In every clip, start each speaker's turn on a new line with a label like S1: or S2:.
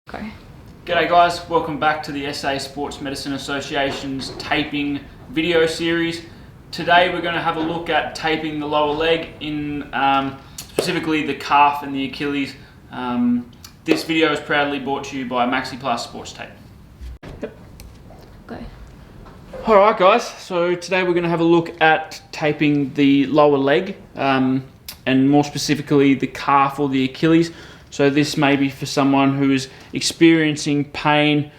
S1: Okay.
S2: G'day guys, welcome back to the SA Sports Medicine Association's taping video series. Today we're going to have a look at taping the lower leg, in specifically the calf and the Achilles. This video is proudly brought to you by MaxiPlus Sports Tape.
S1: Okay.
S2: Alright guys, so today we're going to have a look at taping the lower leg, and more specifically the calf or the Achilles. So this may be for someone who is experiencing pain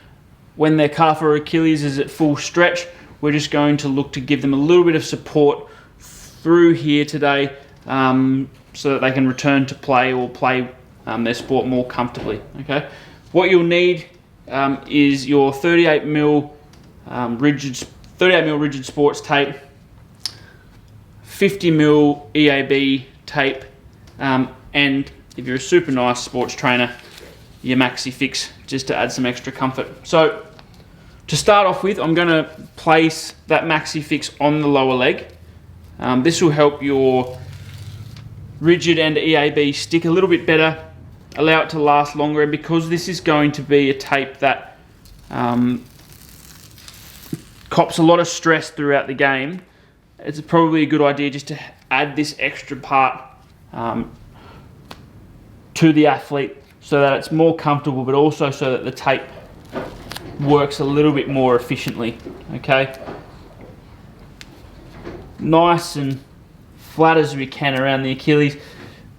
S2: when their calf or Achilles is at full stretch. We're just going to look to give them a little bit of support through here today, so that they can return to play or play their sport more comfortably. Okay. What you'll need is your 38mm rigid sports tape, 50mm EAB tape, and if you're a super nice sports trainer, your Maxi Fix, just to add some extra comfort. So to start off with, I'm going to place that Maxi Fix on the lower leg. This will help your rigid and EAB stick a little bit better, allow it to last longer, and because this is going to be a tape that cops a lot of stress throughout the game, it's probably a good idea just to add this extra part to the athlete so that it's more comfortable, but also so that the tape works a little bit more efficiently. Okay, nice and flat as we can around the Achilles.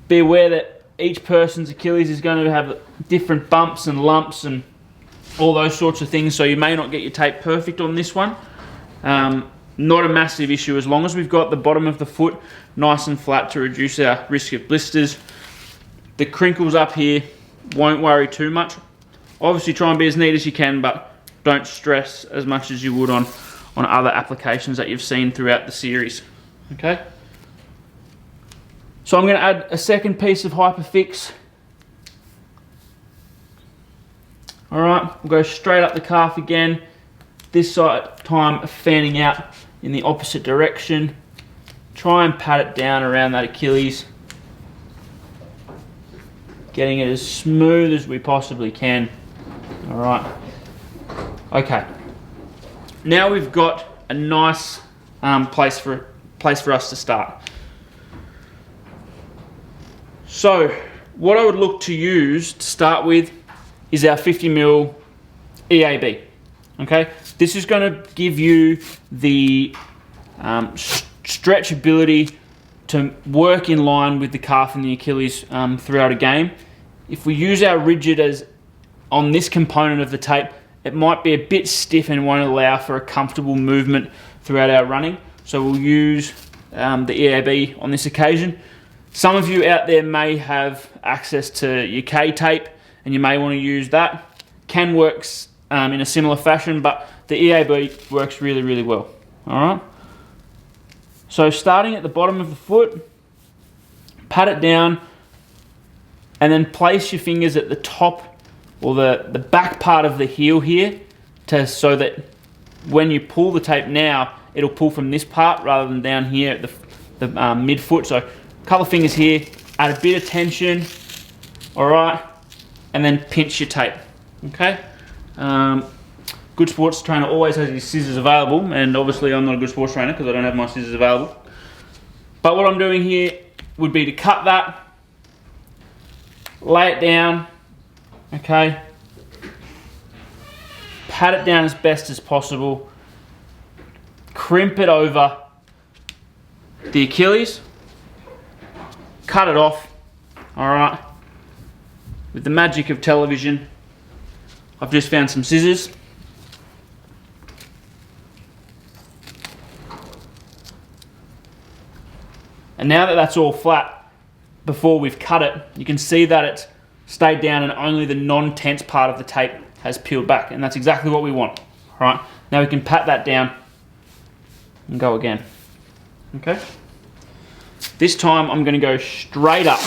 S2: Be aware that each person's Achilles is going to have different bumps and lumps and all those sorts of things, so you may not get your tape perfect on this one. Not a massive issue as long as we've got the bottom of the foot nice and flat to reduce our risk of blisters. The crinkles up here, won't worry too much. Obviously try and be as neat as you can, but don't stress as much as you would on other applications that you've seen throughout the series. Okay. So I'm going to add a second piece of Hyperfix. Alright, we'll go straight up the calf again. This side time fanning out in the opposite direction. Try and pat it down around that Achilles, getting it as smooth as we possibly can. Alright. Okay. Now we've got a nice place for us to start. So what I would look to use to start with is our 50mm EAB. Okay, this is going to give you the stretchability to work in line with the calf and the Achilles throughout a game. If we use our rigid as on this component of the tape, it might be a bit stiff and won't allow for a comfortable movement throughout our running. So we'll use the EAB on this occasion. Some of you out there may have access to your K tape and you may want to use that. Can works in a similar fashion, but the EAB works really, really well. Alright. So starting at the bottom of the foot, pat it down, and then place your fingers at the top or the back part of the heel here, so that when you pull the tape now, it'll pull from this part rather than down here at the midfoot. So a couple of fingers here, add a bit of tension, alright, and then pinch your tape. Okay. Good sports trainer always has his scissors available, and obviously I'm not a good sports trainer because I don't have my scissors available. But what I'm doing here would be to cut that, lay it down, okay, pat it down as best as possible, crimp it over the Achilles, cut it off. Alright, with the magic of television, I've just found some scissors. And now that that's all flat, before we've cut it, you can see that it's stayed down and only the non-tense part of the tape has peeled back. And that's exactly what we want. All right, now we can pat that down and go again. Okay. This time I'm going to go straight up,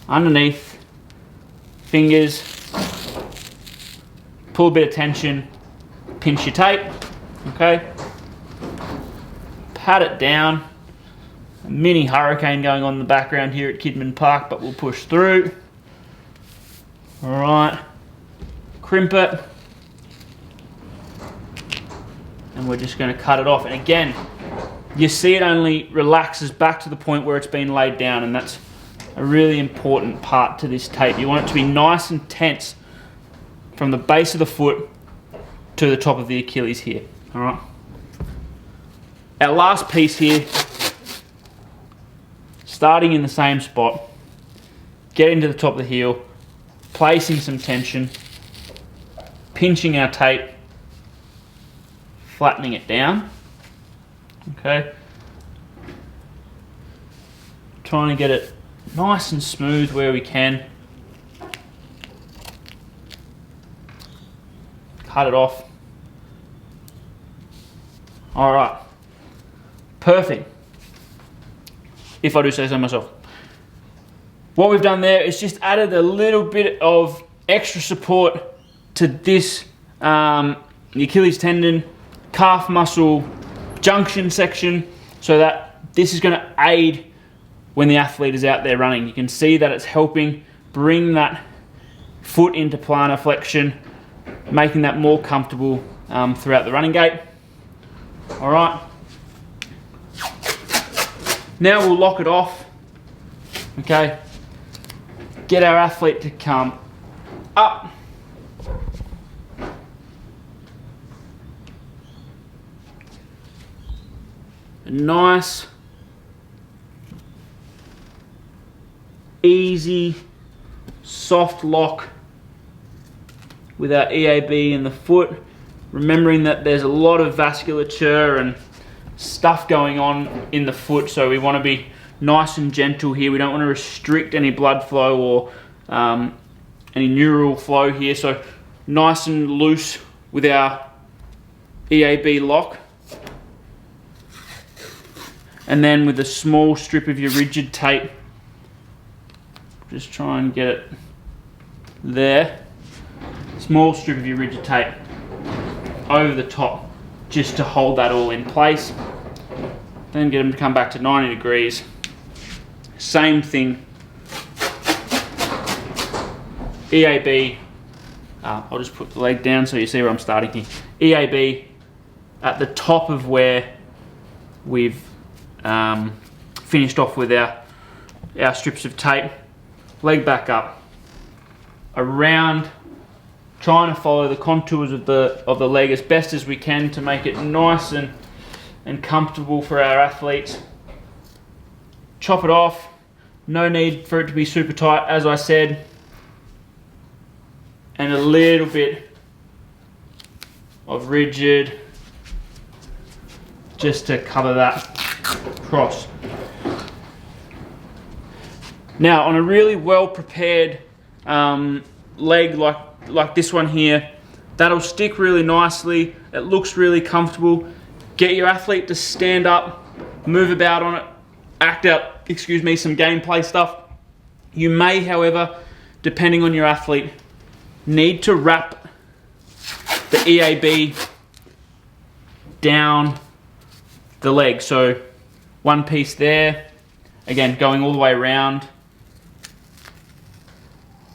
S2: underneath, fingers, pull a bit of tension, pinch your tape, okay, pat it down. A mini hurricane going on in the background here at Kidman Park, but we'll push through. Alright, crimp it, and we're just going to cut it off. And again, you see it only relaxes back to the point where it's been laid down, and that's a really important part to this tape. You want it to be nice and tense from the base of the foot to the top of the Achilles here. Alright. Our last piece here, starting in the same spot, getting to the top of the heel, placing some tension, pinching our tape, flattening it down. Okay. Trying to get it nice and smooth where we can. Cut it off. Alright. Perfect. If I do say so myself. What we've done there is just added a little bit of extra support to this the Achilles tendon, calf muscle junction section, so that this is going to aid when the athlete is out there running. You can see that it's helping bring that foot into plantar flexion, making that more comfortable throughout the running gait. All right. Now we'll lock it off. Okay. Get our athlete to come up. A nice, easy, soft lock with our EAB in the foot, remembering that there's a lot of vasculature and stuff going on in the foot, so we want to be nice and gentle here. We don't want to restrict any blood flow or any neural flow here, so nice and loose with our EAB lock. And then with a small strip of your rigid tape, just try and get it there. Small strip of your rigid tape over the top, just to hold that all in place. Then get them to come back to 90 degrees. Same thing. EAB, I'll just put the leg down so you see where I'm starting here. EAB at the top of where we've finished off with our strips of tape. Leg back up, around, trying to follow the contours of the leg as best as we can to make it nice and comfortable for our athletes. Chop it off. No need for it to be super tight, as I said. And a little bit of rigid just to cover that cross. Now, on a really well prepared leg like this one here, that'll stick really nicely. It looks really comfortable. Get your athlete to stand up, move about on it, act out, some gameplay stuff. You may, however, depending on your athlete, need to wrap the EAB down the leg. So one piece there, again, going all the way around.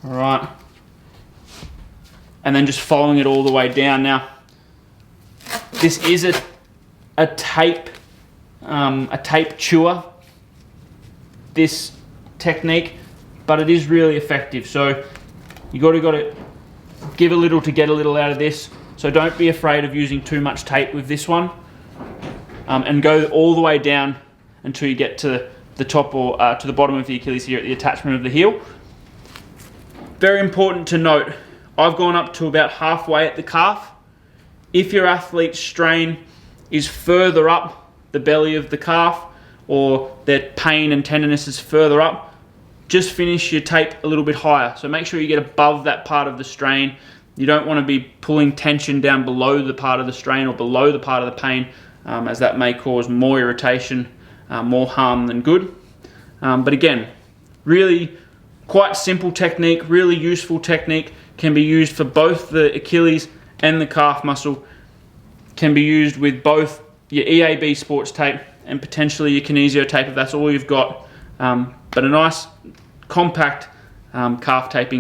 S2: All right. And then just following it all the way down. Now, this is a tape chewer, this technique, but it is really effective. So you got to give a little to get a little out of this. So don't be afraid of using too much tape with this one, and go all the way down until you get to the top or to the bottom of the Achilles here at the attachment of the heel. Very important to note, I've gone up to about halfway at the calf. If your athlete's strain is further up the belly of the calf, or their pain and tenderness is further up, just finish your tape a little bit higher. So make sure you get above that part of the strain. You don't want to be pulling tension down below the part of the strain or below the part of the pain, as that may cause more irritation, more harm than good. But again, really quite simple technique, really useful technique, can be used for both the Achilles and the calf muscle, can be used with both your EAB sports tape and potentially your kinesio tape if that's all you've got. But a nice compact calf taping